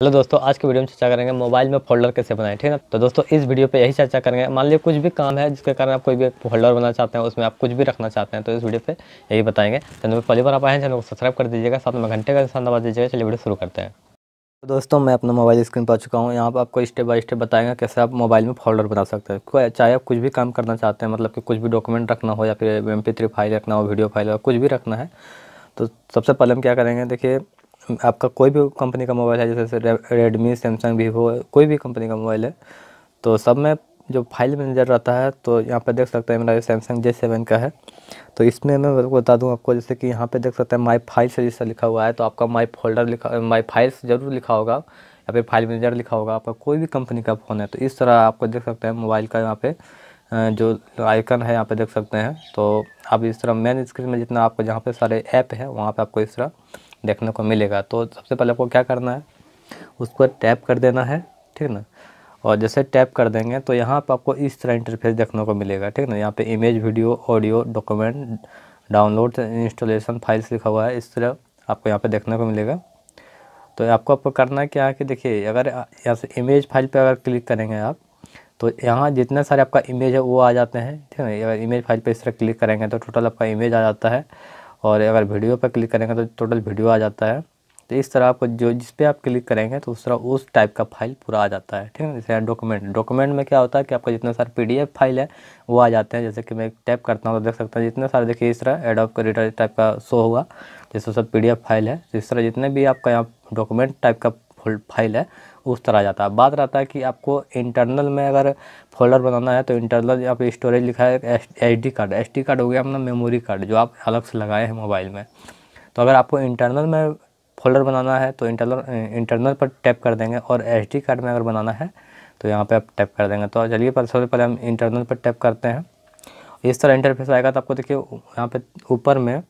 Hello दोस्तों, आज के वीडियो में चर्चा करेंगे मोबाइल में फोल्डर कैसे बनाएं। ठीक है ना। तो दोस्तों इस वीडियो पे यही चर्चा करेंगे। मान लीजिए कुछ भी काम है जिसके कारण आप कोई भी फोल्डर बनाना चाहते हैं, उसमें आप कुछ भी रखना चाहते हैं, तो इस वीडियो पे यही बताएंगे। चैनल पर पहली बार आप आए हैं, चैनल को सब्सक्राइब कर दीजिएगा, साथ में घंटे का निशान दबा दीजिएगा। चलिए वीडियो शुरू करते हैं। तो दोस्तों मैं अपना मोबाइल स्क्रीन पर आ चुका हूँ। यहाँ पर आपको स्टेप बाय स्टेप बताएंगे कैसे आप मोबाइल में फोल्डर बना सकते हैं। चाहे आप कुछ भी काम करना चाहते हैं, मतलब कि कुछ भी डॉक्यूमेंट रखना हो या फिर MP3 फाइल रखना हो, वीडियो फाइल हो, कुछ भी रखना है, तो सबसे पहले हम क्या करेंगे। देखिए, आपका कोई भी कंपनी का मोबाइल है, जैसे रेडमी, सैमसंग, वीवो, कोई भी कंपनी का मोबाइल है, तो सब में जो फाइल मैनेजर रहता है, तो यहाँ पे देख सकते हैं मेरा सैमसंग J7 का है। तो इसमें मैं बता दूं आपको, जैसे कि यहाँ पे देख सकते हैं माई फाइल्स जैसा लिखा हुआ है, तो आपका माई फोल्डर लिखा, माई फाइल्स जरूर लिखा होगा या फिर फाइल मैनेजर लिखा होगा। आपका कोई भी कंपनी का फ़ोन है तो इस तरह आपको देख सकते हैं मोबाइल का यहाँ पे जो आइकन है यहाँ पे देख सकते हैं। तो आप इस तरह मेन स्क्रीन में जितना आपको जहाँ पे सारे ऐप है वहाँ पे आपको इस तरह देखने को मिलेगा। तो सबसे पहले आपको क्या करना है, उस पर टैप कर देना है। ठीक है ना। और जैसे टैप कर देंगे तो यहाँ पर आपको इस तरह इंटरफेस देखने को मिलेगा। ठीक है ना। यहाँ पे image, video, audio, document, download, installation, files लिखा हुआ है। इस तरह आपको यहाँ पे देखने को मिलेगा। तो आपको करना है क्या है कि देखिए, अगर यहाँ से इमेज फाइल पे अगर क्लिक करेंगे आप, तो यहाँ जितने सारे आपका इमेज है वो आ जाते हैं। ठीक है। अगर इमेज फाइल पे इस तरह क्लिक करेंगे तो टोटल आपका इमेज आ जाता है, और अगर वीडियो पर क्लिक करेंगे तो टोटल वीडियो आ जाता है। तो इस तरह आपको जो जिस पे आप क्लिक करेंगे तो उस तरह उस टाइप का फाइल पूरा आ जाता है। ठीक है। जैसे डॉक्यूमेंट में क्या होता है कि आपका जितने सारे PDF फाइल है वो आ जाते हैं। जैसे कि मैं टैप करता हूँ तो देख सकते हैं जितने सारे, देखिए इस तरह एडोब का रीडर टाइप का शो हुआ, जैसे सब PDF फाइल है। तो इस तरह जितने भी आपका यहाँ डॉक्यूमेंट टाइप का फाइल है उस तरह आ जाता है। बात रहता है कि आपको इंटरनल में अगर फोल्डर बनाना है तो इंटरनल यहाँ पे स्टोरेज लिखा है SD कार्ड हो गया अपना मेमोरी कार्ड, जो आप अलग से लगाए हैं मोबाइल में। तो अगर आपको इंटरनल में फोल्डर बनाना है तो इंटरनल पर टैप कर देंगे, और SD कार्ड में अगर बनाना है तो यहाँ पे आप टैप कर देंगे। तो चलिए सबसे पहले हम इंटरनल पर टैप करते हैं। इस तरह इंटरफेस आएगा। तो आपको देखिए यहाँ पे ऊपर में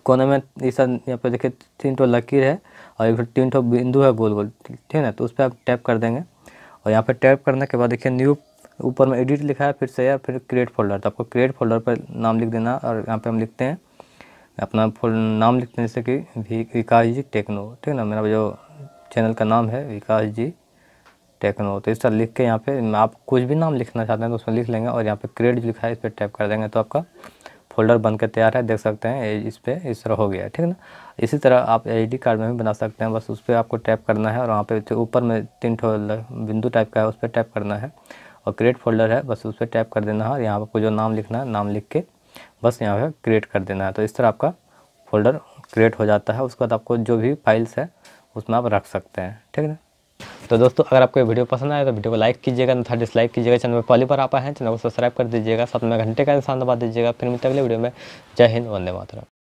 कोने में इस यहाँ पे देखिए 3 ठो लकीर है और फिर 3 ठो बिंदु है गोल गोल। ठीक है ना। तो उस पर आप टैप कर देंगे, और यहाँ पे टैप करने के बाद देखिए न्यू, ऊपर में एडिट लिखा है, फिर से या फिर क्रिएट फोल्डर। तो आपको क्रिएट फोल्डर पर नाम लिख देना, और यहाँ पे हम लिखते हैं अपना नाम लिखते हैं, जैसे कि विकास जी टेक्नो। ठीक है ना। मेरा जो चैनल का नाम है विकास जी टेक्नो। तो इस तरह लिख के यहाँ पे आप कुछ भी नाम लिखना चाहते हैं तो उसमें लिख लेंगे, और यहाँ पे क्रिएट जो लिखा है इस पर टैप कर देंगे तो आपका फोल्डर बन के तैयार है। देख सकते हैं इस पर इस तरह हो गया है। ठीक है ना। इसी तरह आप SD कार्ड में भी बना सकते हैं। बस उस पर आपको टैप करना है, और वहाँ पे ऊपर में 3 ठो बिंदु टाइप का है, उस पर टैप करना है, और क्रिएट फोल्डर है, बस उस पर टैप कर देना है, और यहाँ आपको जो नाम लिखना है नाम लिख के बस यहाँ पे क्रिएट कर देना है। तो इस तरह आपका फोल्डर क्रिएट हो जाता है। उसके बाद आपको जो भी फाइल्स है उसमें आप रख सकते हैं। ठीक है ना। तो दोस्तों अगर आपको ये वीडियो पसंद आए तो वीडियो को लाइक कीजिएगा, अन्यथा डिसलाइक कीजिएगा। चैनल पर पहली बार आप आए हैं, चैनल को सब्सक्राइब कर दीजिएगा, साथ में घंटे का निशान दबा दीजिएगा। फिर मिलते हैं अगले वीडियो में। जय हिंद, वंदे मातरम।